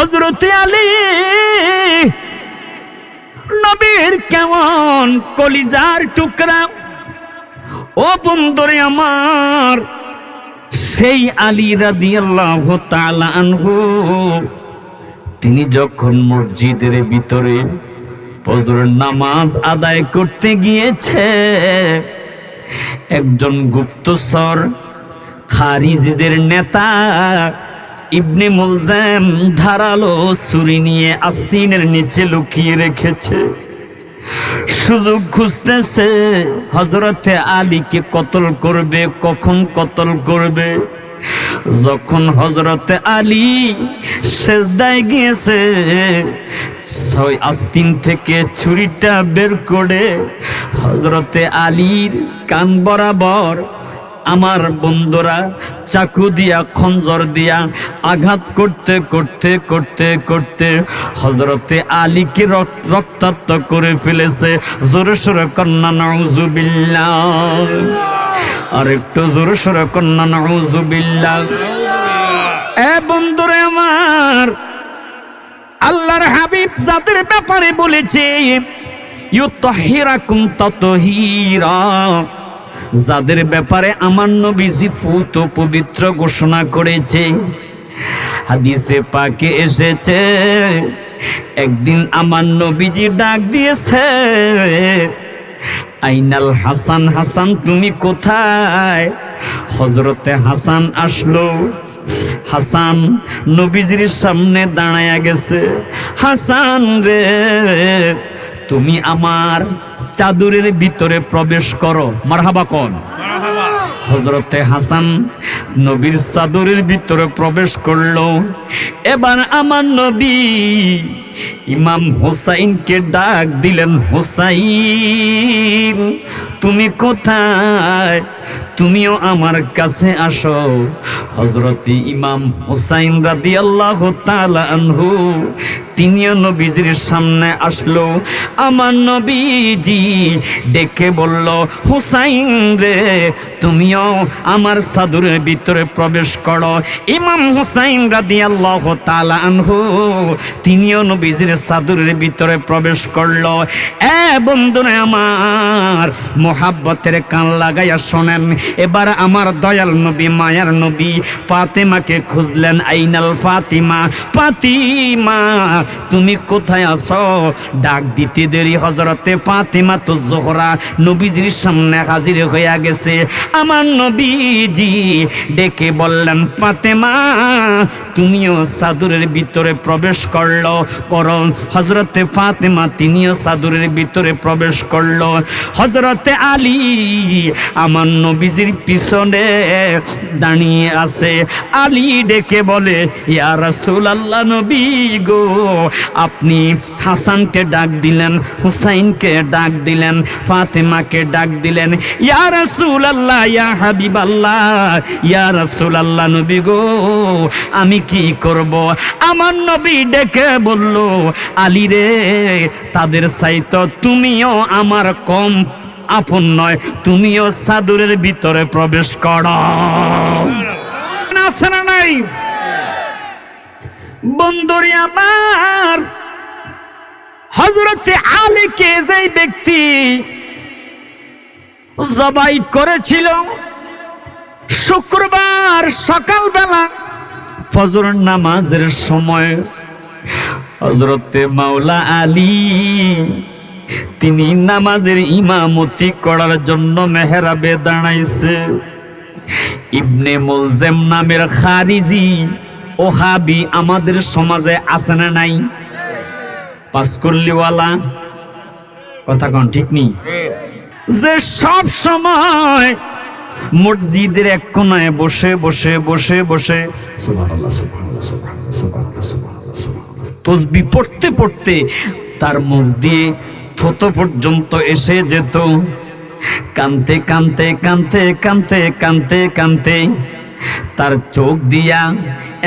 হযরতে আলী নবীর কেমন কলিজার টুকরা। ও বন্ধুরে আমার, সেই আলী রাদিয়াল্লাহু তাআলা আনহু তিনি যখন মসজিদের ভিতরে ফজরের নামাজ আদায় করতে গিয়েছে, একজন গুপ্তচর খারিজিদের নেতা ইবনে মুলজাম ধারালো ছুরি নিয়ে আস্তিনের নিচে লুকিয়ে রেখেছে। সুযোগ খুঁজতেছে হযরতে আলীকে কতল করবে, কখন কতল করবে। যখন হযরতে আলী সিজদায় গিয়েছে, ছয় আস্তিন থেকে ছুরিটা বের করে হযরতে আলীর কান বরাবর আমার বন্ধুরা চাকু দিয়া খঞ্জর দিয়া আঘাত করতে করতে করতে করতে হযরতে আলীকে রক্তাক্ত করে ফেলেছে। জোরে সোরে কন্যা নাউজুবিল্লাহ, আর একটু জোরে সোরে কন্যা নাউজুবিল্লাহ। এ বন্ধুরে আমার, আল্লাহর হাবিব যাদের ব্যাপারে বলেছে ইউতাহিরাকুম তাতহীরা, যাদের ব্যাপারে আমার নবীজি পুত পবিত্র ঘোষণা করেছে, হাদিসে পাকে এসেছে একদিন আমার নবীজি ডাক দিয়েছে, আইনাল হাসান, হাসান তুমি কোথায়? হযরতে হাসান আসলো। হাসান নবীজির সামনে দাঁড়ায়া গেছে। হাসান রে, তুমি আমার চাদরের ভিতরে প্রবেশ করো। মারহাবা কোন? হযরতে হাসান নবীর চাদরের ভিতরে প্রবেশ করলো। এবার আমার নবী ইমাম হুসাইনকে ডাক দিলেন, হুসাইন তুমি কোথায়? তুমিও আমার কাছে আসো। হযরতে ইমাম হুসাইন রাদিয়াল্লাহু তাআলা আনহু তিনিও নবীজির সামনে আসলো। আমার নবীজি ডেকে বলল, হুসাইন রে, তুমিও আমার চাদরের ভিতরে প্রবেশ করো। ইমাম হুসাইন রাদিয়াল্লাহু তাআলা আনহু তিনিও নবীজির চাদরের ভিতরে প্রবেশ করলো। এ বন্ধুরা আমার, মোহাব্বতের কান লাগাইয়া শোনেন। এবার আমার দয়াল নবী, মায়ার নবী ফাতেমাকে খুঁজলেন। আইনাল ফাতিমা, ফাতিমা তুমি কোথায় আছো? ডাক দিতে দেরি হযরতে ফাতিমা তো জোহরা নবীজির সামনে হাজির হইয়া গেছে। আমার নবীজি ডেকে বললেন, ফাতেমা তুমিও চাদরের ভিতরে প্রবেশ করলো করো। হযরতে ফাতেমা তিনিও চাদরের ভিতরে প্রবেশ করলো। হযরতে আলী আমার নবীজির পিছনে দাঁড়িয়ে আছে। আলী ডেকে বলে, ইয়া রাসূলুল্লাহ, নবী গো, আপনি হাসানকে ডাক দিলেন, হুসাইনকে ডাক দিলেন, ফাতেমাকে ডাক দিলেন। ইয়া রাসূলুল্লাহ, ইয়া হাবিবাল্লাহ, ইয়া রাসূলুল্লাহ, নবী গো আমি কি করব? আমার নবী ডেকে বলল, আলী রে, তাদের চাইতো তুমিও আমার কম আপন নয়, তুমিও চাদরের ভিতরে প্রবেশ করো। আছে না নাই? বন্ধুরে আমার, হযরতে আলীকে যে ব্যক্তি জবাই করেছিল শুক্রবার সকালবেলা ফজর নামাজের সময়, হযরতে মাওলা আলী তিনি নামাজের ইমামতি করার জন্য মেহরাবে দাঁড়াইছে। ইবনে মুলজাম নামের খারিজি ওহাবি আমাদের সমাজে আছে না নাই? পাঁচকল্লিওয়ালা, কথা কোন ঠিক নেই, যে সব সময় মসজিদের এক কোনায় বসে বসে বসে বসে সুবহানাল্লাহ সুবহানাল্লাহ সুবহানাল্লাহ সুবহানাল্লাহ তাসবিহ পড়তে পড়তে তার মুখ দিয়ে থুতু পর্যন্ত এসে যেত। কানতে কানতে কানতে কানতে কানতে কানতে তার চোখ দিয়া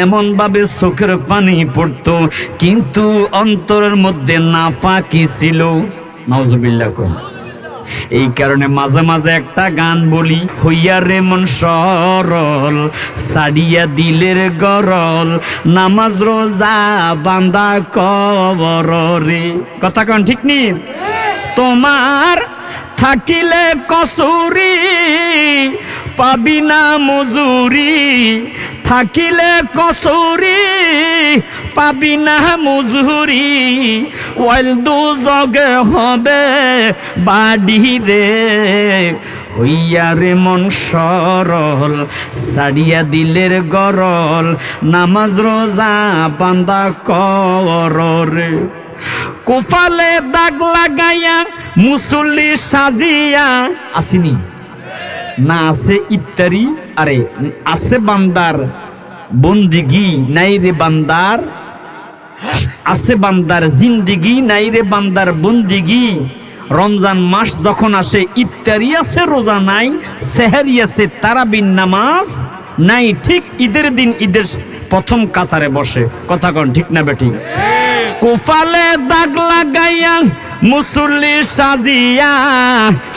এমন ভাবে চোখের পানি পড়তো, কিন্তু অন্তরের মধ্যে নাফাকি ছিল। নাউজুবিল্লাহ। এই কারণে মাঝে মাঝে একটা গান বলি, হইয়া রে মন সরল সারিয়া দিলের গরল, নামাজ রোজা বান্দা কবর রে। কথা কোন ঠিক নি? তোমার থাকিলে কসুরি পাবি না মজুরি, থাকিলে কসুরি পাবি না মজুরি, ওয়াইল দু জগে হবে বাড়ি রে। হইয়া রে মন সরল সারিয়া দিলের গরল, নামাজ রোজা বান্দা কর রে। কোফালে দাগ লাগাইয়া মুসল্লি সাজিয়া, আসিনি না আছে ইফতারি, আরে আছে বান্দার বন্দিগি নাই রে বান্দার, আছে বান্দার জিন্দিগি নাই রে বান্দার বন্দিগি। রমজান মাস যখন আসে ইফতারি আছে রোজা নাই, সেহরি আছে তারাবির নামাজ নাই, ঠিক ঈদের দিন ঈদের প্রথম কাতারে বসে। কথা কন ঠিক না বেঠিক? কোফালে দাগ লাগাইয়া মুসল্লি সাজিয়া,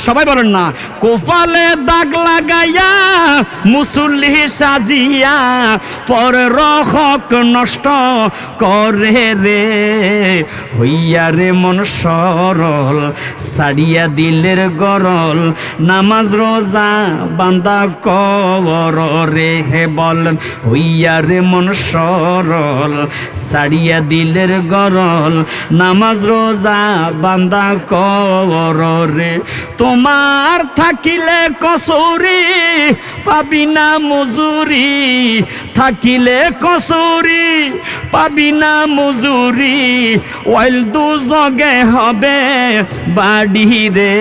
সবাই বলেন না, কোফালে দাগ লাগাইয়া মুসল্লি সাজিয়া, পরের হক নষ্ট করে রে। হইয়া রে মন সরল সারিয়া দিলের গরল, নামাজ রোজা বান্দা কবর রে। হে বলেন, হইয়া রে মন সরল সারিয়া দিলের গরল, নামাজ রোজা বান্দা কবর রে। তোমার থাকিলে কসুরি পাবি না মজুরি, থাকিলে কসুরি পাবি না মজুরি, ওয়াইল দু জগে হবে বাড়ি রে।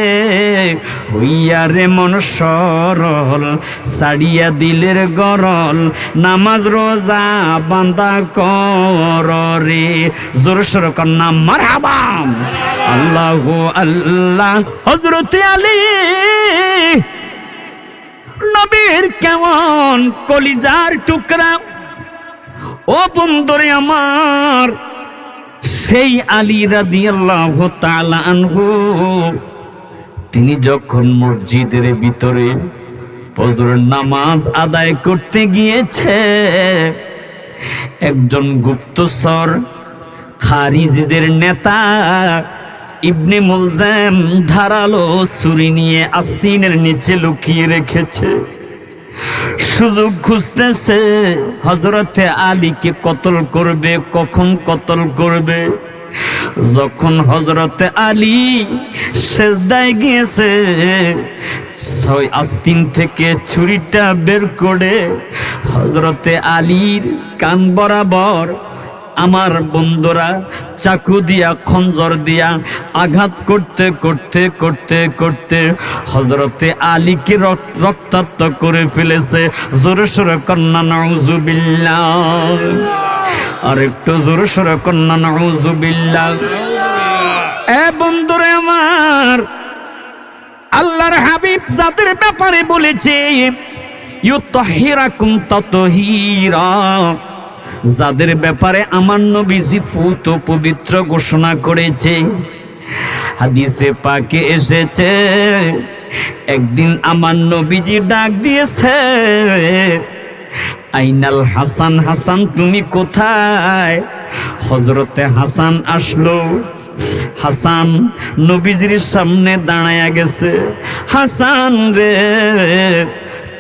হইয়া রে মন সরল সারিয়া দিলের গরল, নামাজ রোজা বান্দা কর রে। জোর সোর কন্যা মারহাবা। আল্লাহু আল্লাহ। হযরত আলী নবীর কেমন কলিজার টুকরা, ও বন্ধুরে আমার, সেই আলী রাদিয়াল্লাহু তাআলা আনহু তিনি যখন মসজিদের ভিতরে ফজরের নামাজ আদায় করতে গিয়েছে, একজন গুপ্তচর খারিজিদের নেতা ইবনে মুলজাম ধারালো ছুরি নিয়ে আস্তিনের নিচে লুকিয়ে রেখেছে। সুযোগ খুঁজতেছে হযরতে আলীকে কতল করবে, কখন কতল করবে। যখন হযরতে আলী সিজদায় গিয়েছে, ছয় আস্তিন থেকে ছুরিটা বের করে হযরতে আলীর কান বরাবর আমার বন্ধুরা চাকু দিয়া খঞ্জর দিয়া আঘাত করতে করতে করতে করতে হযরতে আলীকে রক্তাক্ত করে ফেলেছে। জোরে সোরে কন্যা নাউজুবিল্লাহ। আর একটু জোরে সোরে কন্যা নাউজুবিল্লাহ। এ বন্ধুরে আমার, আল্লাহর হাবিব যাদের ব্যাপারে বলেছে ইউতাহিরাকুম তাতহীরা, যাদের ব্যাপারে আমার নবীজি পুত পবিত্র ঘোষণা করেছে। হাদিসে পাকে এসেছে, একদিন আমার নবীজি ডাক দিয়েছে, আইনাল হাসান, হাসান তুমি কোথায়? হযরতে হাসান আসলো। হাসান নবীজির সামনে দাঁড়ায়া গেছে। হাসান রে,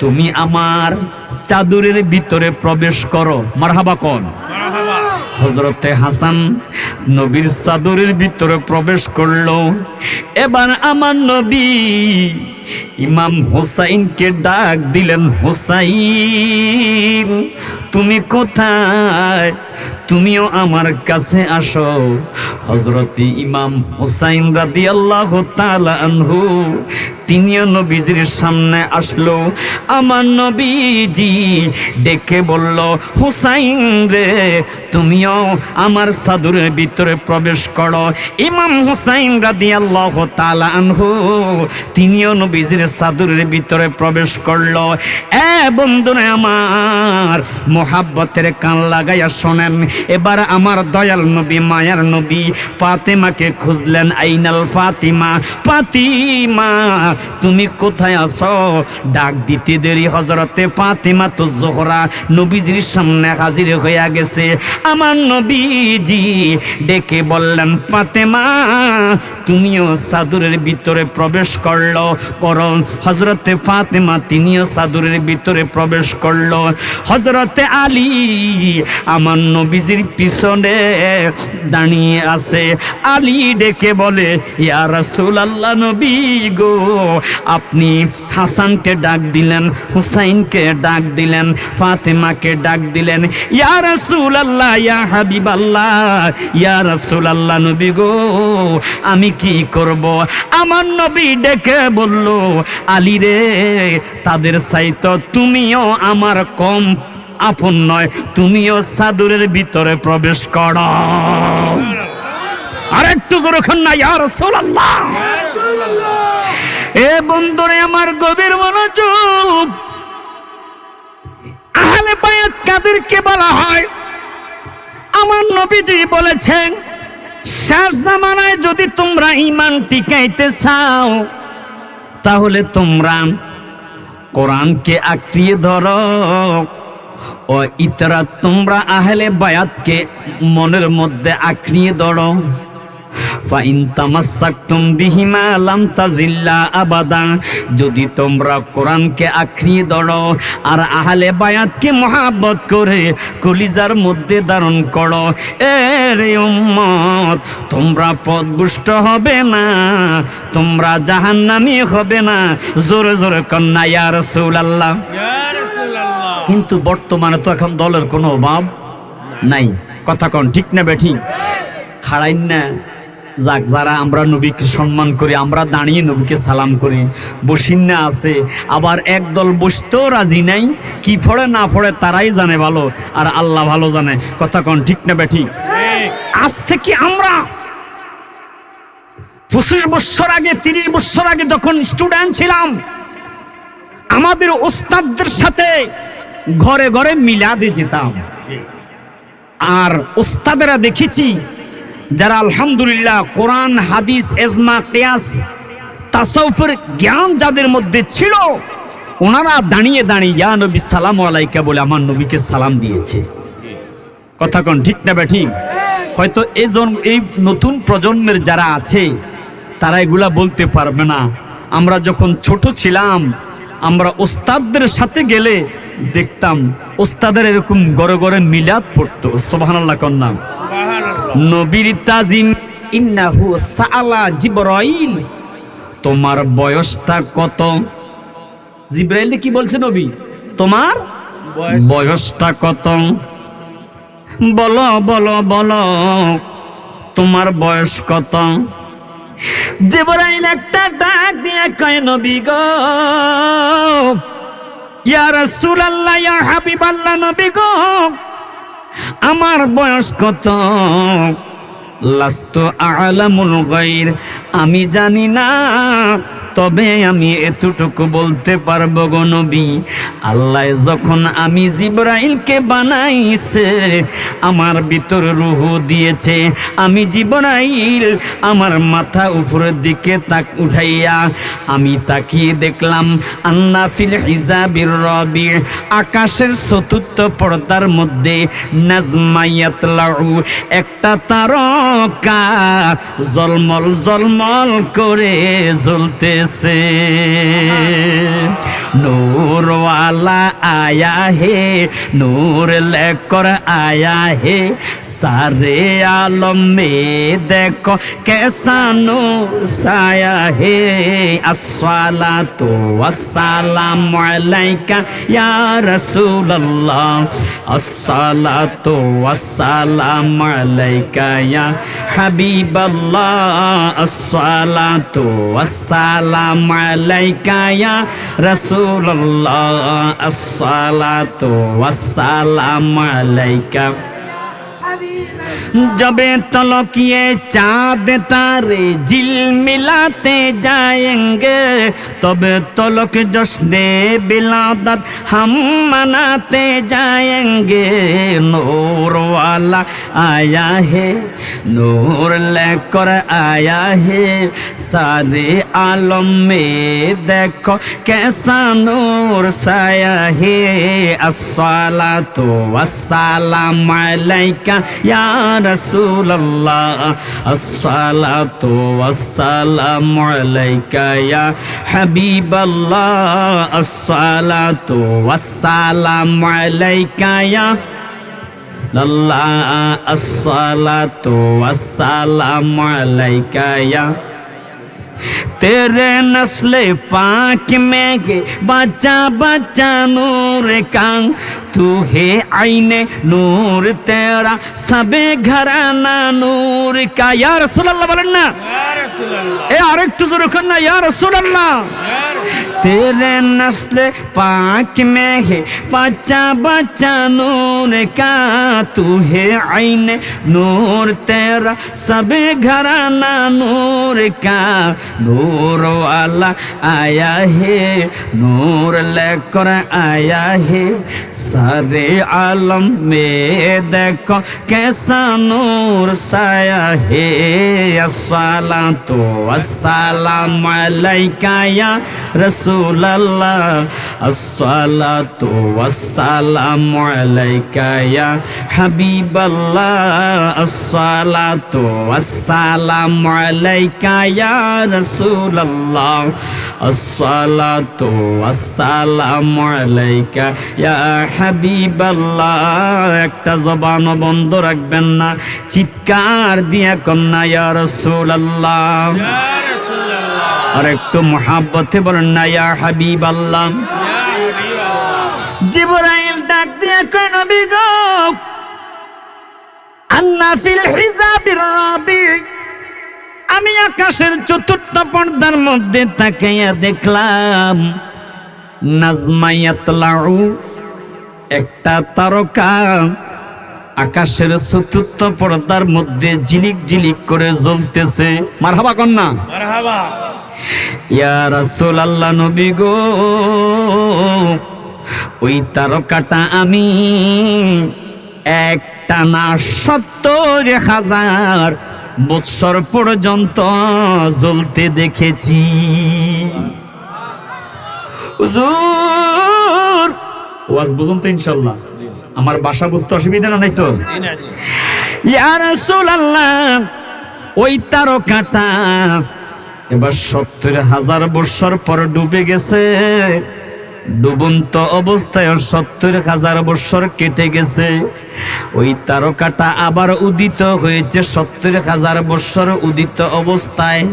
তুমি আমার চাদরের ভিতরে প্রবেশ করো। মারহাবা কোন? হযরতে হাসান নবীর চাদরের ভিতরে প্রবেশ করলো। এবার আমার নবী ইমাম হুসাইনকে ডাক দিলেন, হুসাইন তুমি কোথায়? তুমিও আমার কাছে আসো। হযরত ইমাম হুসাইন রাদিয়াল্লাহু তাআলা আনহু তিনিও নবীজির সামনে আসলো। আমার নবীজি ডেকে বলল, হুসাইন রে, তুমিও আমার চাদরের ভিতরে প্রবেশ করো। ইমাম হুসাইন রাদিয়াল্লাহু তাআলা আনহু তিনিও নবীজির চাদরের ভিতরে প্রবেশ করলো। এ বন্ধুরা আমার, মোহাব্বতের কান লাগাইয়া শোনেন, গেলেন। এবার আমার দয়াল নবী মায়ার নবী ফাতেমাকে খুঁজলেন। আইনাল ফাতিমা, ফাতিমা তুমি কোথায় আছো? ডাক দিতে দেরি হযরতে ফাতিমা তো জোহরা নবীজির সামনে হাজির হয়ে গেছে। আমার নবীজি ডেকে বললেন, ফাতেমা তুমিও চাদরের ভিতরে প্রবেশ করো। হযরতে ফাতেমা তিনিও চাদরের ভিতরে প্রবেশ করলো। হযরতে আলী আমার নবীজির পিছনে দাঁড়িয়ে আছে। আলী ডেকে বলে, ইয়া রাসূলুল্লাহ, নবী গো আপনি হাসানকে ডাক দিলেন, হুসাইনকে ডাক দিলেন, ফাতেমাকে ডাক দিলেন। ইয়া রাসূলুল্লাহ, ইয়া হাবিবাল্লাহ, ইয়া রাসূলুল্লাহ, নবী গো আমি কি করব? আমার নবী ডেকে বলল, আলী রে তাদের চাইতো তুমিও আমার কম আপন নয়, তুমিও চাদরের ভিতরে প্রবেশ করো। আর একটু জোরে খান না, ইয়া রাসূলুল্লাহ। এ বন্ধুরে আমার গভীর মনোযোগ, আহলে বায়াত কাদেরকে বলা হয়? আমার নবীজি বলেছেন, শেষ জামানায় যদি তোমরা ঈমান টিকাইতে চাও তাহলে তোমরা কোরআনকে আঁকড়িয়ে ধরো। ও ইতরা তোমরা আহলে বায়াতকে মনের মধ্যে আঁকড়িয়ে ধরো। ফাইন তামাসসাকতুম বিহিমা লাম তাজিল্লা আবাদা, যদি তোমরা কোরআনকে আঁকড়িয়ে ধরো আর আহলে বায়াতকে মহব্বত করে কলিজার মধ্যে ধারণ করো, এর উম্মত তোমরা পথভ্রষ্ট হবে না, তোমরা জাহান্নামী হবে না। জোরে জোরে কন্যা ইয়া রাসূলুল্লাহ। কিন্তু বর্তমানে তো এখন দলের কোনো অভাব নাই, কথা কোন ঠিক না বেঠি? খাড়াইন না যাক, যারা আমরা নবীকে সম্মান করি, আমরা দাঁড়িয়ে নবীকে সালাম করি, বসিন্না আছে, আবার একদল বসতেও রাজি নাই। কি ফড়ে না ফড়ে তারাই জানে ভালো, আর আল্লাহ ভালো জানে, কথা কোন ঠিক না বেঠি? আজ থেকে আমরা 25 বছর আগে 30 বছর আগে যখন স্টুডেন্ট ছিলাম, আমাদের ওস্তাদদের সাথে ঘরে ঘরে মিলাদে যেতাম। আর ওস্তাদেরা দেখেছি যারা আলহামদুলিল্লাহ কোরআন হাদিস ইজমা কিয়াস তাসাউফের জ্ঞান যাদের মধ্যে ছিল, ওনারা দাঁড়িয়ে দাঁড়িয়ে ইয়া নবী সালাম আলাইকা বলে আমার নবীকে সালাম দিয়েছে। কথা কোন ঠিক না বেঠি? হয়তো এই নতুন প্রজন্মের যারা আছে তারা এগুলা বলতে পারবে না। আমরা যখন ছোট ছিলাম, আমরা ওস্তাদদের সাথে গেলে দেখতাম ওস্তাদের এরকম ঘরে ঘরে মিলাদ পড়তো। সুবহানাল্লাহ কন্যা। নবীর তাজিম, ইন্নাহু সাআলা জিবরাইল, তোমার বয়সটা কত? জিবরাইল কি বলছে নবী, তোমার বয়সটা কত? বলো বলো বলো তোমার বয়স কত? জিবরাইল একটা ডাক দিয়ে কয়, নবী গো, ইয়া রাসূলুল্লাহ, ইয়া হাবিবাল্লাহ, নবী গো আমার বয়স কত? লাস্তু আ'লামুল গায়র, আমি জানি না, তবে আমি এতটুকু বলতে পারবো গো নবী, আল্লাহ যখন আমি জিবরাইলকে বানাইছে আমার ভিতর রূহ দিয়েছে। আমি জিবরাইল আমার মাথা উপরের দিকে তাক উঠাইয়া আমি তাকিয়ে দেখলাম, আন্না ফিল হিজাবির রবি, আকাশের চতুর্থ পর্দার মধ্যে নাজমায়াতলাউ, একটা তারকা জলমল জলমল করে জ্বলতেছে। नूर वाला आया है, नूर लेकर आया है, सारे आलम में देखो कैसा नूर साया है। अस्सलातु वस्सलामु अलैका या रसूल अल्लाह, अस्सलातु वस्सलामु अलैका या हबीब अल्लाह, अस्सलातु वस्सलामु अलैका या रसूल अल्लाह, अस्सलातु वस्सलामु अलैका। जबे तलकिए चाँद तारे झिलमिलाते जाएंगे तब तलक जश्ने बिलादत हम मनाते जाएंगे। नूर वाला आया है, नूर लेकर आया है, सारे आलम में देखो कैसा नूर साया है। अस्सलातु वस्सलाम अलैका या रसूल अल्लाह, अस्सलातु वस्सलाम अलैका या हबीब अल्लाह, अस्सलातु वस्सलाम अलैका या अल्लाह, अस्सलातु वस्सलाम अलैका या। तेरे नस्ले पाक में बच्चा बच्चा नूर का, तू है आईने नूर तेरा सबे घराना नूर का। या रसूल अल्लाह बोलें ना, ए आरेक जोर करना या रसूल अल्लाह। तेरे नस्ले पाक में है बच्चा बच्चा नूर का, तू है आईने नूर तेरा सबे घराना नूर का। नूर वाला आया है, नूर लेकर आया है, सारे आलम में देखो कैसा नूर साया है। अस्सलातु वस्सलाम अलैका या रसूल अल्लाह, अस्सलातु वस्सलाम अलैका या हबीब अल्लाह, अस्सलातु वस्सलाम अलैका या रसूल अल्लाह, अस्सलातु वस्सलाम अलैका या হাবিব আল্লাহ। একটা জবান বন্ধ রাখবেন না, চিৎকার দিয়া কন্যা ইয়া রাসূলুল্লাহ, আর একটু মুহাব্বতে বলেন না ইয়া হাবিব আল্লাহ। জিবরাইল ডাক দিয়া কয় নবী গো, আন্না ফিল হিজাবির রাবি, আমি আকাশের চতুর্থ পর্দার মধ্যে তাকাইয়া দেখলাম নাজমায়াতলাউ, একটা তারকা আকাশের চতুর্থ পর্দার মধ্যে ঝিলিক ঝিলিক করে জ্বলতেছে। মারহাবা কন্যা, মারহাবা। ইয়া রাসূলুল্লাহ, নবী গো, ওই তারকাটা আমি একটা না ৭০,০০০ বৎসর পর্যন্ত জ্বলতে দেখেছি। হুজুর ওয়াজ বুঝুন তো ইনশাআল্লাহ, আমার ভাষা বুঝতে অসুবিধা নাই তো? ইয়া রাসূলুল্লাহ, ওই তারকাটা এবার ৭০,০০০ বৎসর পর ডুবে গেছে। ডুবন্ত অবস্থায় ৭০,০০০ বৎসর কেটে গেছে। ওই তারকাটা আবার উদিত হয়েছে ৭০,০০০ বৎসর উদিত অবস্থায়।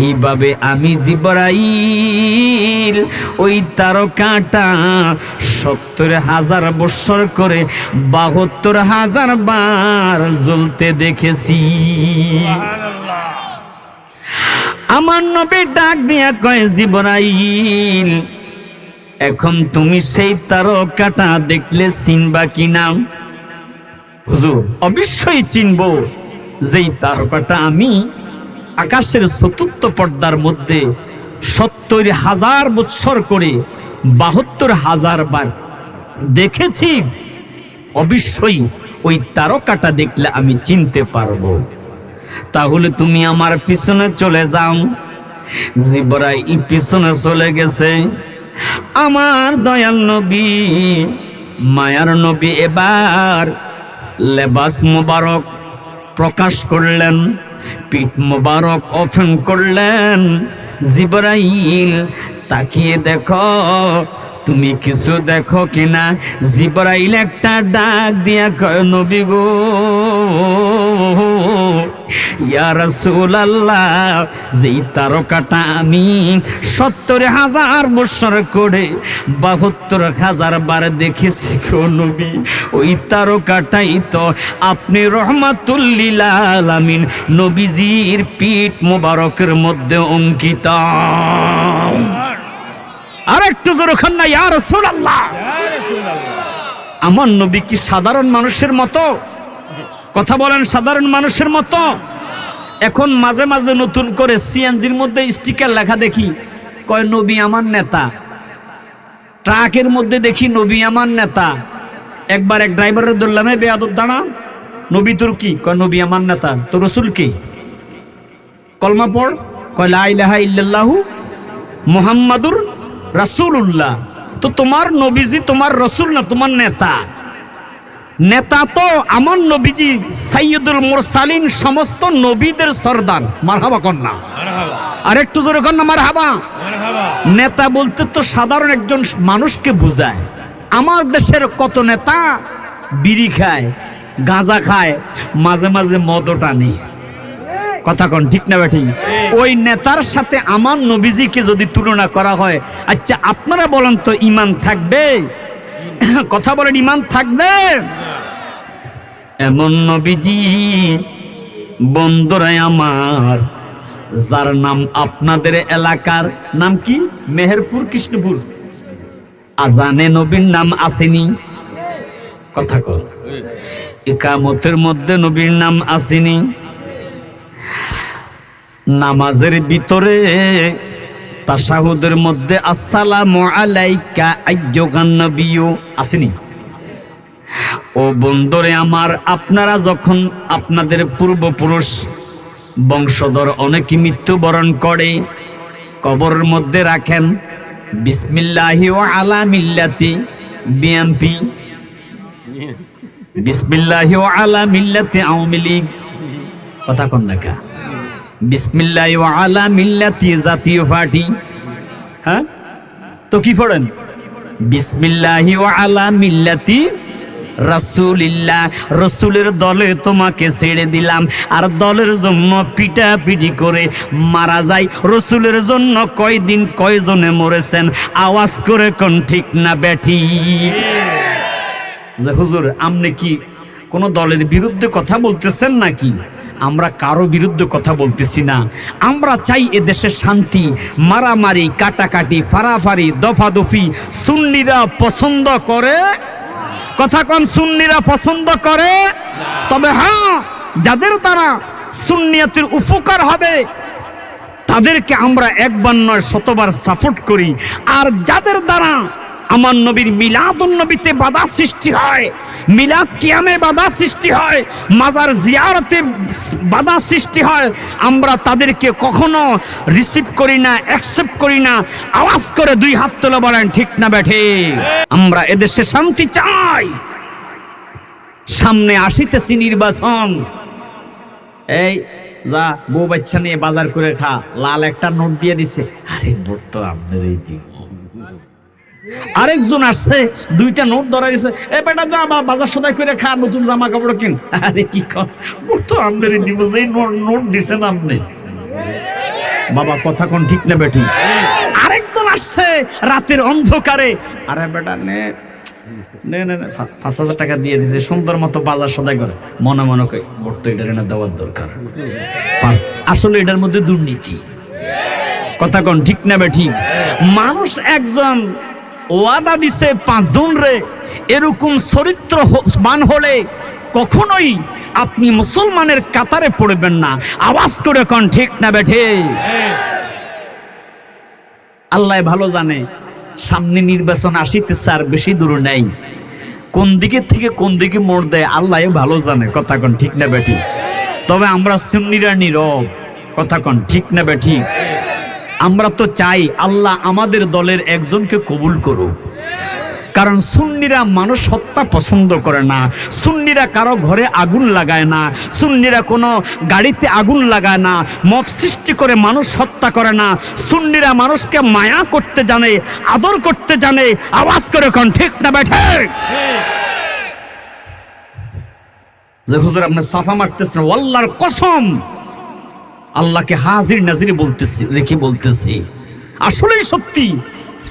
এইভাবে আমি জিবরাইল ওই তারকাটা ৭০,০০০ বৎসর করে ৭২,০০০ বার জ্বলতে দেখেছি। আমার নবী ডাক দিয়া কয়, জিবরাইল, এখন তুমি সেই তারকাটা দেখলে চিনবা কিনা? হুজুর, অবশ্যই চিনব, যেই তারকাটা আমি আকাশের চতুর্থ পর্দার মধ্যে ৭০,০০০ বৎসর করে ৭২,০০০ বার দেখেছি, অবশ্যই ওই তারকাটা দেখলে আমি চিনতে পারবো। তাহলে তুমি আমার পিছনে চলে যাও। জিবরাইল পিছনে চলে গেছে। আমার দয়াল নবী, মায়ার নবী এবার লেবাস মুবারক প্রকাশ করলেন, পিঠ মুবারক ওপেন করলেন। জিবরাইল, তাকিয়ে দেখো তুমি কিছু দেখো কিনা। জিবরাইল একটা ডাক দিয়া কয়, নবী গো, ইয়া রাসূলুল্লাহ, যেই তারকাটা আমি ৭০,০০০ বৎসর করে ৭২,০০০ বার দেখেছি গো নবী, ওই তারকাটাই তো আপনি রহমাতুল লিল আলামিন নবীজির পিঠ মুবারকের মধ্যে অঙ্কিত। আর একটু জোরে খান না ইয়া রাসূলুল্লাহ। আমার নবী কি সাধারণ মানুষের মতো? কথা বলেন সাধারণ মানুষের মতো। এখন মাঝে মাঝে নতুন করে সিএনজির মধ্যে স্টিকার লেখা দেখি, কয় নবী আমার নেতা। ট্রাকের মধ্যে দেখি নবী আমার নেতা। একবার এক ড্রাইভারের ধরলাম, বেয়াদব দাঁড়া, নবী তোর কি? কয় নবী আমার নেতা। তো রসুল কি? কলমা পড়। কয় লা ইলাহা ইল্লাল্লাহু মুহাম্মাদুর রাসূলুল্লাহ। তো তোমার নবীজি তোমার রসুল না, তোমার নেতা। নেতা তো আমার নবীজি সাইয়্যিদুল মুরসালিন, সমস্ত নবীদের সরদার। মারহাবা কন্যা, আর একটু জোরে কন্যা মারহাবা। নেতা বলতে তো সাধারণ একজন মানুষকে বোঝায়। আমার দেশের কত নেতা বিড়ি খায়, গাঁজা খায়, মাঝে মাঝে মদও টানে। কথা কন ঠিক না বেঠিক? ওই নেতার সাথে আমার নবীজিকে যদি তুলনা করা হয়, আচ্ছা আপনারা বলেন তো ঈমান থাকবে? কথা বলেন, ঈমান থাকবে? এমন নবীজি বন্ধুরা আমার, যার নাম আপনাদের এলাকার নাম কি? মেহেরপুর, কৃষ্ণপুর। আজানে নবীর নাম আসেনি? কথা কর। ইকামতের মধ্যে নবীর নাম আসেনি? নামাজের ভিতরে তাশাহুদের মধ্যে আসসালামু আলাইকা আইয়ুহান নবিয়্যু আসেনি? ও বন্ধুরে আমার, আপনারা যখন আপনাদের পূর্বপুরুষ বংশধর অনেকে মৃত্যুবরণ করে, কবরের মধ্যে রাখেন বিসমিল্লাহি ওয়া আলা মিল্লাতি বিএনপি, বিসমিল্লাহি ওয়া আলা মিল্লাতি আওয়ামী লীগ। কথা কন না কা? বিসমিল্লাহি ওয়া আলা মিল্লাতি জাতীয় পার্টি। হ্যাঁ, তো কি পড়েন? বিসমিল্লাহি ওয়া আলা মিল্লাতি রাসূলিল্লাহ। রসুলের দলে তোমাকে ছেড়ে দিলাম। আর দলের জন্য পিটাপিটি করে মারা যায়। রসুলের জন্য কয়দিন কয়জনে মরেছেন? আওয়াজ করে কোন ঠিক না বেঠি? যে হুজুর আপনি কি কোন দলের বিরুদ্ধে কথা বলতেছেন নাকি? আমরা কারো বিরুদ্ধে কথা বলতেছি না। আমরা চাই এদেশে শান্তি। মারামারি, কাটাকাটি, ফারাফারি, দফাদফি সুন্নিরা পছন্দ করে। কথা কোন? সুন্নিরা পছন্দ করে। তবে হ্যাঁ, যাদের দ্বারা সুন্নিয়তের উপকার হবে তাদেরকে আমরা একবার নয় শতবার সাপোর্ট করি। আর যাদের দ্বারা আমার নবীর মিলাদুন নবীতে বাধা সৃষ্টি হয়, মিলাদ কিয়ামে বাধা সৃষ্টি হয়, মাজার জিয়ারতে বাধা সৃষ্টি হয়, আমরা তাদেরকে কখনো রিসিভ করি না, অ্যাকসেপ্ট করি না। আওয়াজ করে দুই হাত তুলে বলেন ঠিক না বেঠে? আমরা এদেশে শান্তি চাই। সামনে আসিতেছি নির্বাচন। এই যা বউ বাচ্চা নিয়ে বাজার করে খা, লাল একটা নোট দিয়ে দিছে। আরে ভোট তো আপনার এই দিন। আরেকজন আসছে, দুইটা নোট ধরা গেছে, এ বেটা যা বাজার সদাই করে খা, নতুন জামা কাপড় কিন। আরে কি কর, ভোট তো আপনার দিব, যে নোট দিছেন আপনি। বাবা কথা কোন ঠিক না বেঠি? আরেকজন আসছে রাতের অন্ধকারে, আরে বেটা নে 5,000 টাকা দিয়ে দিছে, সুন্দর মতো বাজার সদাই করে। মনে মনে কই ভোট তো এটার না দেওয়ার দরকার। আসলে এটার মধ্যে দুর্নীতি। কথা কোন ঠিক না বেঠি? মানুষ একজন ওয়াদা দিছে 5 জন রে, এরকম চরিত্রবান হলে কখনোই আপনি মুসলমানের কাতারে পড়বেন না। আওয়াজ করে কোন ঠিক না বেঠে? আল্লাহ ভালো জানে সামনে নির্বাচন আসিতেছে, আর বেশি দূর নাই। কোন দিকে থেকে কোন দিকে মোড় দেয় আল্লাহ ভালো জানে। কথা কোন ঠিক না বেঠি? তবে আমরা সুন্নিরা নীরব। কথা কোন ঠিক না বেঠি? আমরা তো চাই আল্লাহ আমাদের দলের একজনকে কবুল করুক। কারণ সুন্নিরা মানুষ হত্যা পছন্দ করে না, সুন্নিরা কারো ঘরে আগুন লাগায় না, সুন্নিরা কোনো গাড়িতে আগুন লাগায় না, মব সৃষ্টি করে মানুষ হত্যা করে না। সুন্নিরা মানুষকে মায়া করতে জানে, আদর করতে জানে। আওয়াজ করে কোন ঠিক না বেঠে? যে হুজুর আপনি সাফা মারতেছেন, আল্লাহর কসম, আল্লাহকে হাজির নাজির বলতেছি, রেখে বলতেছি, আসলেই সত্যি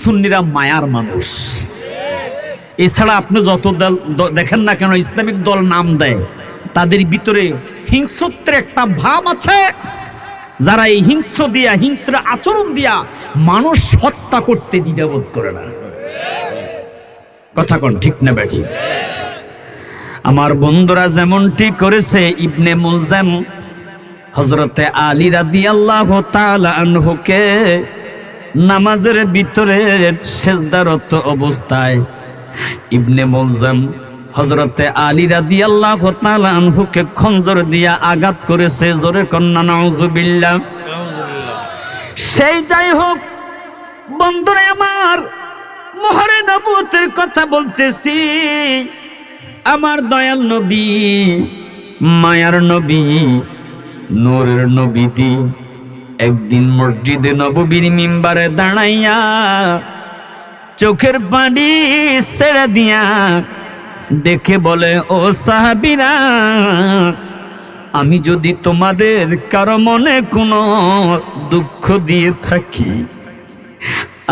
সুন্নিরা মায়ার মানুষ। এছাড়া আপনি যত দল দেখেন না কেন, ইসলামিক দল নাম দেয়, তাদের ভিতরে হিংস্রত্বের একটা ভাব আছে। যারা এই হিংস্র আচরণ দিয়া মানুষ হত্যা করতে দ্বিধাবোধ করে না। কথা কোন ঠিক না বেটি? আমার বন্ধুরা যেমনটি করেছে ইবনে মুলজাম হযরতে আলী রাদিয়াল্লাহু তাআলা আনহুকে নামাজের ভিতরে সিজদারত অবস্থায় ইবনে মুলজাম হযরতে আলী রাদিয়াল্লাহু তাআলা আনহুকে খঞ্জর দিয়া আঘাত করেছে। জোরে কন্না নাউজুবিল্লাহ। সেই যাই হোক বন্ধুরা আমার, মোহরে নবুয়তের কথা বলতেছি। আমার দয়াল নবী, মায়ার নবী, নূরের নবীজি একদিন মসজিদে নববীর মিম্বারে দাঁড়াইয়া চোখের পানি ছেড়ে দিয়া দেখে বলে, ও সাহাবীরা, আমি যদি তোমাদের কারো মনে কোনো দুঃখ দিয়ে থাকি,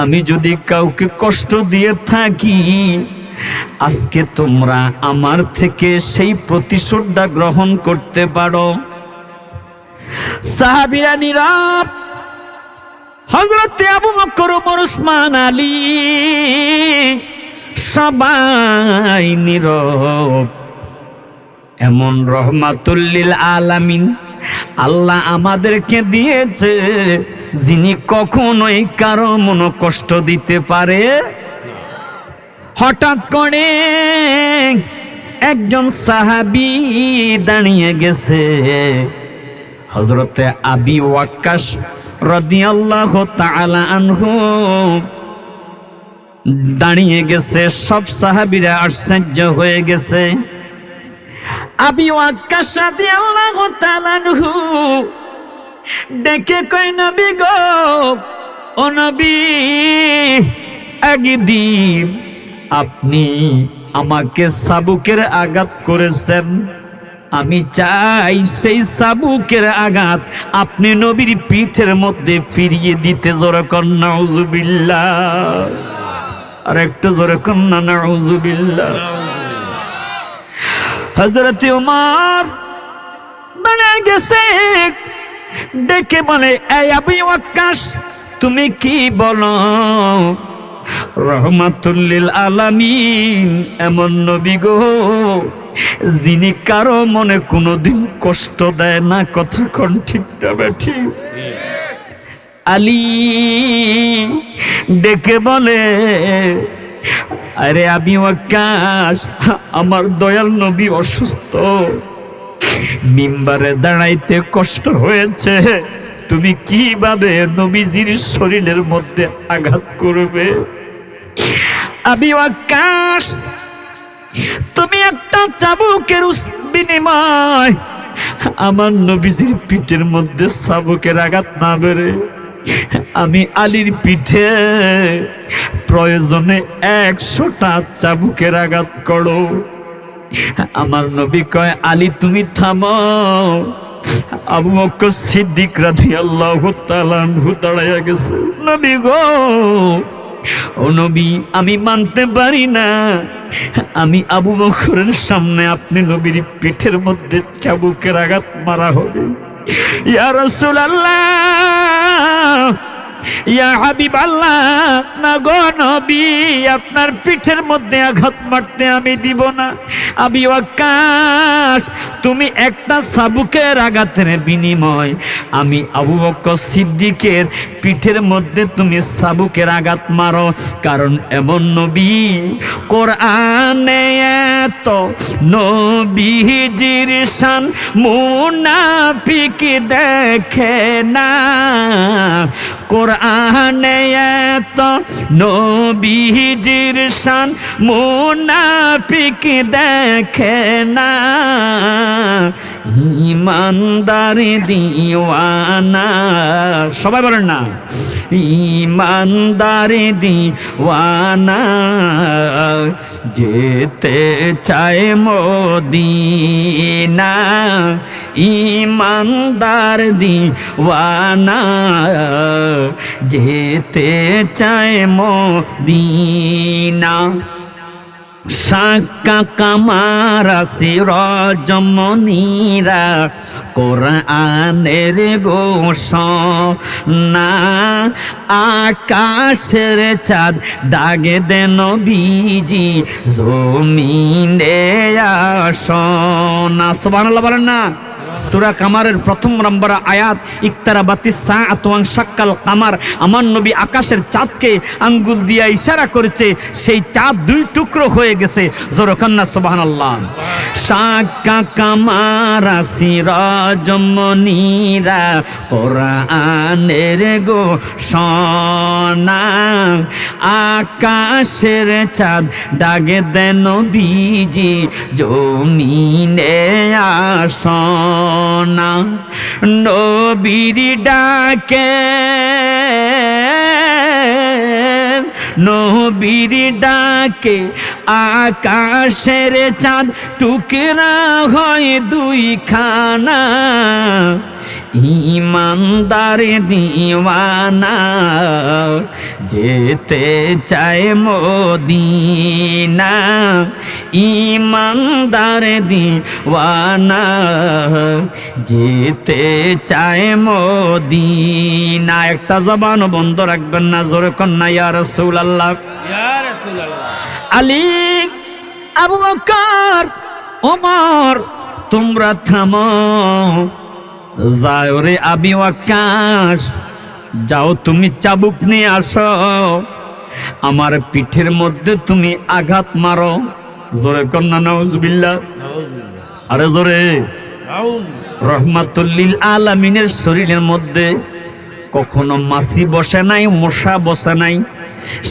আমি যদি কাউকে কষ্ট দিয়ে থাকি, আজকে তোমরা আমার থেকে সেই প্রতিশোধটা গ্রহণ করতে পারো। সাহাবীরা নীরব। হযরত আবু বকর, ওমর, ওসমান, আলী সবাই নীরব। এমন রহমাতুল লিল আলামিন আল্লাহ আমাদেরকে দিয়েছে, যিনি কখনোই কারো মনে কষ্ট দিতে পারে। হঠাৎ করে একজন সাহাবী দাঁড়িয়ে গেছে, হযরতে আবি ওয়াক্কাস রাদিয়াল্লাহু তাআলা আনহু দাঁড়িয়ে গেছে। সব সাহাবীরা আশ্চর্য হয়ে গেছে। আবি ওয়াক্কাস রাদিয়াল্লাহু তাআলা আনহু ডেকে কয়, নবী গো, ও নবী, একদিন আপনি আমাকে চাবুকের আঘাত করেছেন, আমি চাই সেই চাবুকের আঘাত আপনি নবীর পিঠের মধ্যে ফিরিয়ে দিতে। জোরে কন্না নাউজুবিল্লাহ। আর একটু জোরে কন্না নাউজুবিল্লাহ। হযরত ওমর দাঁড়িয়ে গেছে, ডেকে বলে, এই আবু ওয়াক্কাস, তুমি কি বলো? রহমাতুল লিল আলামিন এমন নবী গো, যিনি কারো মনে কোনোদিন কষ্ট দেয় না। কথা কোন ঠিক না বেঠি? আলী ডেকে বলে, আরে আবি ওয়াক্কাস, আমার দয়াল নবী অসুস্থ, মিম্বারে দাঁড়াইতে কষ্ট হয়েছে, তুমি কিভাবে নবীজির শরীরের মধ্যে আঘাত করবে? আবি ওয়াক্কাস, তুমি একটা চাবুকের বিনিময় আমার নবীজির পিঠের মধ্যে চাবুকের আঘাত না বেড়ে আমি আলীর পিঠে প্রয়োজনে 100টা চাবুকের আঘাত করো। আমার নবী কয়, আলী তুমি থামো। আবু বকর সিদ্দিক রাদিয়াল্লাহু তাআলা আনহু দাঁড়াইয়া গেছে। নবী গো, ও নবী, আমি মানতে পারি না আমি আবু বকরের সামনে আপনি নবীর পিঠের মধ্যে চাবুকের আঘাত মারা হবে। ইয়া রাসূলুল্লাহ, ইয়া হাবিবাল্লাহ, না গো নবী, আপনার পিঠের মধ্যে আঘাত মারতে আমি দিব না। আবি ওয়াক্কাস, তুমি একটা চাবুকের আঘাতের বিনিময় আমি আবু বকর সিদ্দিকের পিঠের মধ্যে তুমি চাবুকের আঘাত মারো। কারণ এমন নবী কোরআনে এত নবীজির শান মুনাফিক দেখে না। কোরআনে এত নবীজির শান মুনাফিক দেখে না। ইমানদার দিওয়ানা, সবাই বলেন না, ইমানদার দিওয়ানা যেতে চায় মদিনা। ইমানদার দিওয়ানা যেতে চায় মদিনা। সাক্কা কামারা সিরাজমনিরা কোরআনের ঘোষণা আকাশের চাঁদ দাগে দেন নবীজি জমিনে আসনা। সুবহানাল্লাহ বলেন না। সূরা কামারের প্রথম নম্বর আয়াত, ইকতারাবাতিস সাআতু ওয়ান শাক্কাল কামার। আমার নবী আকাশের চাঁদকে আঙ্গুল দিয়ে ইশারা করেছে, সেই চাঁদ দুই টুকরো হয়ে গেছে। জোরে কন্না সুবহানাল্লাহ। শাক্কা কামারা সিরাজমনিরা কোরআনের ঘোষণা আকাশের চাঁদ দাগে দেন নবীজি জমিনে আসনা। নবীর ডাকে নবীর ডাকে আকাশের চাঁদ টুকরা হয় দুইখানা। ইমানদার দিওয়ানা যেতে চায় মদিনা। ইমানদার দিওয়ানা যেতে চায় মদিনা। একটা জবান বন্ধ রাখবেন না, জোরে কন্যা ইয়া রাসূলুল্লাহ। আলী, আবু বকর, ওমর, তোমরা থামো। যাও রে আবি ওয়াক্কাস, যাও তুমি চাবুক নিয়ে আসো, আমার পিঠের মধ্যে তুমি আঘাত মারো। জোরে কন্যা নাউজুবিল্লাহ। আরে জোরে। রহমাতুল লিল আলামিনের শরীরের মধ্যে কখনো মাছি বসে নাই, মশা বসে নাই।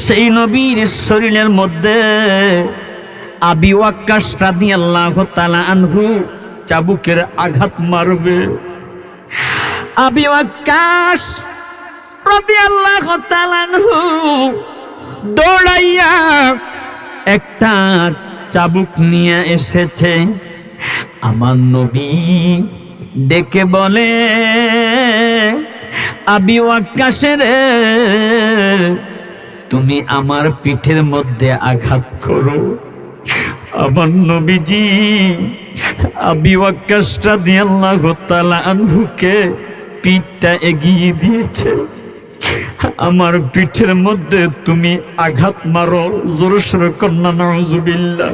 সেই নবীর শরীরের মধ্যে আবি ওয়াক্কাস রাদিয়াল্লাহু তাআলা আনহু চাবুকের আঘাত মারবে। আবি ওয়াক্কাস রাদিয়াল্লাহু তাআলা আনহু দৌড়াইয়া একটা চাবুক নিয়ে এসেছে। আমার নবী ডেকে বলে, আবি ওয়াক্কাস রে, তুমি আমার পিঠের মধ্যে আঘাত করো। আমার নবীজি আবি ওয়াক্কাস রাদিয়াল্লাহু তাআলা আনহুকে পিঠটা এগিয়ে দিয়েছে। আমার পিঠের মধ্যে তুমি আঘাত মারো। জোরে সোরে কন্যা নাউজুবিল্লাহ।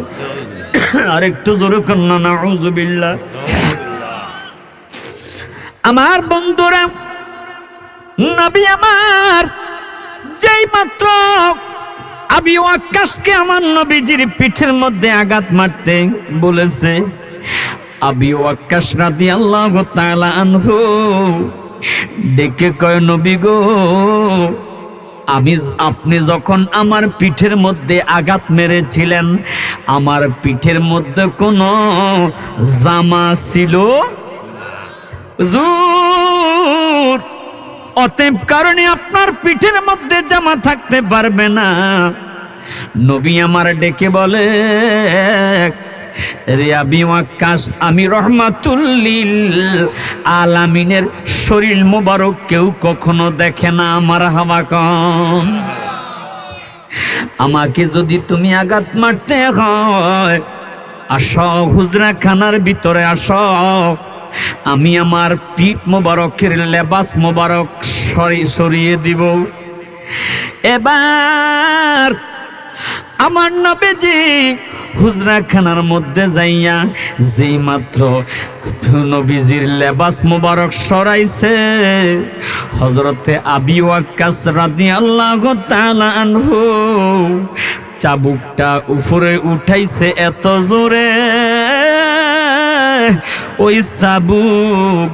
আরেকটু জোরে কন্যা নাউজুবিল্লাহ। আমার বন্ধুরা, নবী আমার যেই মাত্র আবি ওয়াক্কাসকে আমার নবীজির পিঠের মধ্যে আঘাত মারতে বলেছে, আবি ওয়াক্কাস রাদিয়াল্লাহু তাআলা আনহু ডেকে কয়, নবী গো, আপনি যখন আমার পিঠের মধ্যে আঘাত মেরেছিলেন, আমার পিঠের মধ্যে কোনো জামা ছিল হুজুর, অতএব কারণে আপনার পিঠের মধ্যে জামা থাকতে পারবে না। নবী আমার ডেকে বলে, রে আবি ওয়াক্কাস, আমি রহমাতুল লিল আলামিনের শরীর মোবারক কেউ কখনো দেখে না। আমার হাওয়া কম। আমাকে যদি তুমি আঘাত মারতে হয়, আসো হুজরা খানার ভিতরে আসো, আমি আমার পিঠ মোবারকের লেবাস মোবারক সরিয়ে দিব। এবার আমার নবীজি হুজরা খানার মধ্যে যাইয়া যেই মাত্র নবীজির লেবাস মোবারক সরাইছে, হযরতে আবি ওয়াক্কাস রাদিয়াল্লাহু তাআলা আনহু চাবুকটা উপরে উঠাইছে এত জোরে, ওই চাবুক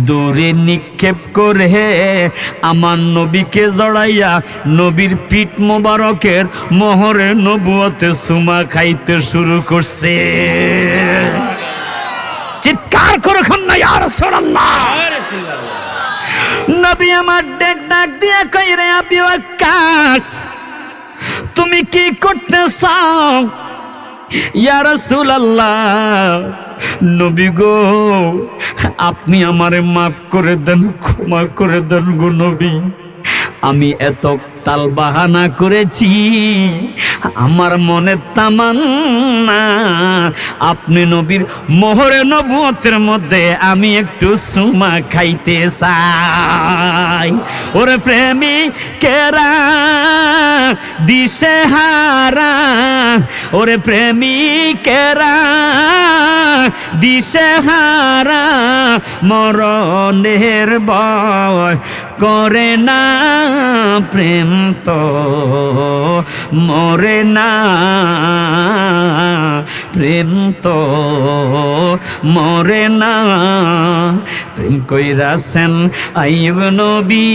দূরে নিক্ষেপ করে আমার নবীকে জড়াইয়া নবীর পিঠ মোবারকের মোহরে নবুয়তে চুমা খাইতে শুরু করছে। চিৎকার করে খান্না ইয়া রাসূলুল্লাহ। নবী আমার ডাক দিয়ে কই, রে আবি ওয়াক্কাস, তুমি কি করতেছ? ইয়া রাসূলুল্লাহ, নবী গো, আপনি আমারে মাফ করে দেন, ক্ষমা করে দেন গো নবী। আমি এত তাল বাহানা করেছি, আমার মনের তামান্না আপনি নবীর মোহরে নবুয়তের মধ্যে আমি একটু সুমা খাইতে চাই। ওরে প্রেমিকেরা দিশে হারা, ওরে প্রেমিকেরা দিশে হারা, মরণের ভয় করে না, প্রেম তো মরে না, প্রেম তো মরে না। প্রেম কইরাছেন আইয়ুব নবী,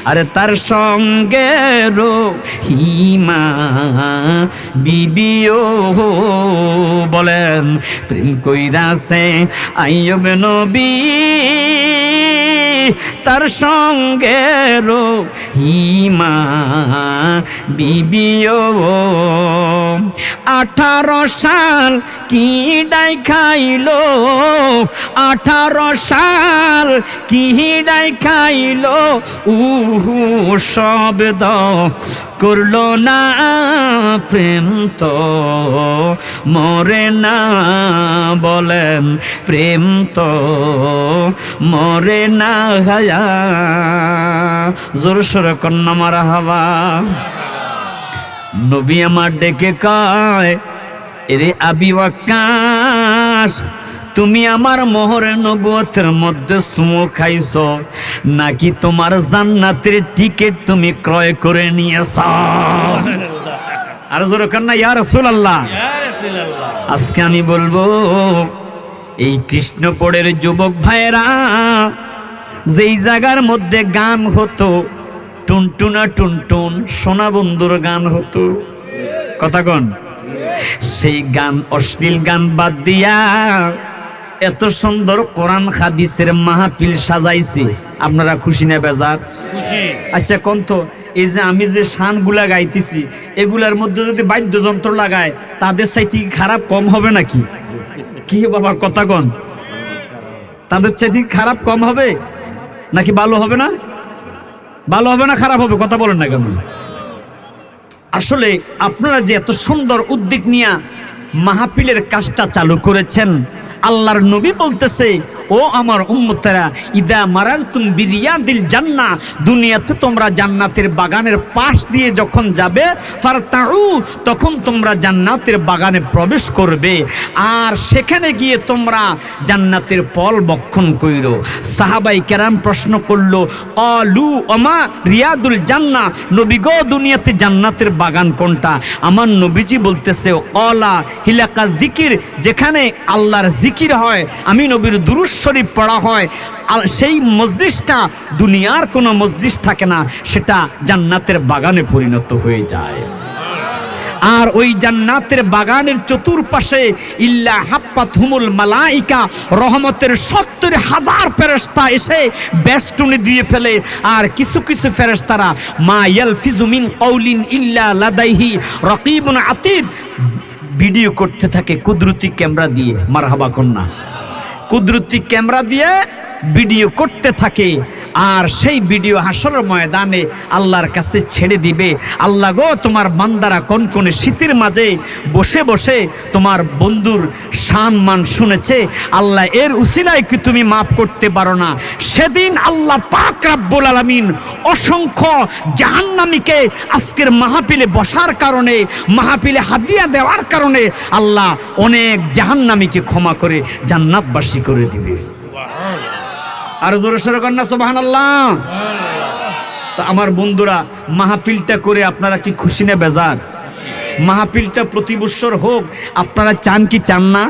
আরে তার সঙ্গে রহিমা বিবিও, বলেন প্রেম কইরাছে আইয়ুব নবী, তার সঙ্গে রহিমা বিবিও। 18 সাল কি ডাই খাইলো, 18 সাল কি ডাই খাইলো, শব্দ করলো না, প্রেম তো মরে না, বলেন প্রেম তো মরে না। হায়া জোর সোরে কন্যা মারহাবা। নবী আমার ডেকে কয়, এরে আবি ওয়াক্কাস, তুমি আমার মোহরে নবুয়তের মধ্যে সুমো খাইছো নাকি তোমার জান্নাতের টিকিট তুমি ক্রয় করে নিয়েছ? আর জোরে কন্যা ইয়া রাসূলুল্লাহ। আজকে আমি বলবো, এই কৃষ্ণপড়ের যুবক ভাইরা যেই জায়গার মধ্যে গান হতো, টুনটুনা টুনটুন সোনা বন্ধুর গান হতো, কথা কন, সেই গান অশ্লীল গান বাদ দিয়া এত সুন্দর কোরআন হাদিসের মাহফিল সাজাইছি, আপনারা খুশি না বেজার? আচ্ছা কোন তো, এই যে আমি যে শানগুলা গাইতেছি এগুলার মধ্যে যদি বাদ্যযন্ত্র লাগায় তাদের চাইতে খারাপ কম হবে নাকি? কি বাবা কথা কন, তাদের চাইতে খারাপ কম হবে নাকি ভালো হবে না? ভালো হবে না খারাপ হবে? কথা বলেন না কেন? আসলে আপনারা যে এত সুন্দর উদ্যোগ নিয়ে মাহফিলের কাজটা চালু করেছেন, আল্লাহর নবী বলতেছে, ও আমার উম্মতেরা, ইদা মারারতুম বিরিয়াদিল জান্নাহ, দুনিয়াতে তোমরা জান্নাতের বাগানের পাশ দিয়ে যখন যাবে, ফারতাউ, তখন তোমরা জান্নাতের বাগানে প্রবেশ করবে, আর সেখানে গিয়ে তোমরা জান্নাতের ফল ভক্ষণ কইরো। সাহাবাই কেরাম প্রশ্ন করলো, ক্বালু ওমা রিয়াদুল জান্নাহ, নবী গো দুনিয়াতে জান্নাতের বাগান কোনটা? আমার নবীজি বলতেছে, ক্বালা হিলাকা যিকির, যেখানে আল্লাহর জিকির হয়, আমি নবীর দুরূদ শরীফ পড়া হয়, সেই মজলিসটা দুনিয়ার কোনো মজলিস থাকে না, সেটা জান্নাতের বাগানে পরিণত হয়ে যায়। আর ওই জান্নাতের বাগানের চতুর্পাশে ইল্লা হাপ্পাতহুমুল মালাইকা, রহমতের 70,000 ফেরেশতা এসে বেষ্টনী দিয়ে ফেলে। আর কিছু কিছু ফেরেশতারা মা ইয়ালফিজু মিন কাউলিন ইল্লা লাদাইহি রাকিবুন আতীদ ভিডিও করতে থাকে কুদরতি ক্যামেরা দিয়ে। মারহাবা কন্যা, কুদরতি ক্যামেরা দিয়ে ভিডিও করতে থাকে, আর সেই ভিডিও হাসরের ময়দানে আল্লাহর কাছে ছেড়ে দিবে। আল্লাহ গো, তোমার বান্দারা কনকনে শীতের মাঝে বসে বসে তোমার বন্ধুর শান মান শুনেছে, আল্লাহ এর উসিলায় কি তুমি মাফ করতে পারো না? সেদিন আল্লাহ পাক রব্বুল আলামিন অসংখ্য জাহান্নামীকে আজকের মাহফিলে বসার কারণে, মাহফিলে হাদিয়া দেওয়ার কারণে আল্লাহ অনেক জাহান্নামীকে ক্ষমা করে জান্নাতবাসী করে দিবে। আর জোরে সোরে কন্যা সুবহানাল্লাহ। তো আমার বন্ধুরা, মাহফিলটা করে আপনারা কি খুশি না বেজার? মাহফিলটা প্রতি বছর হোক, আপনারা চান কি চান না?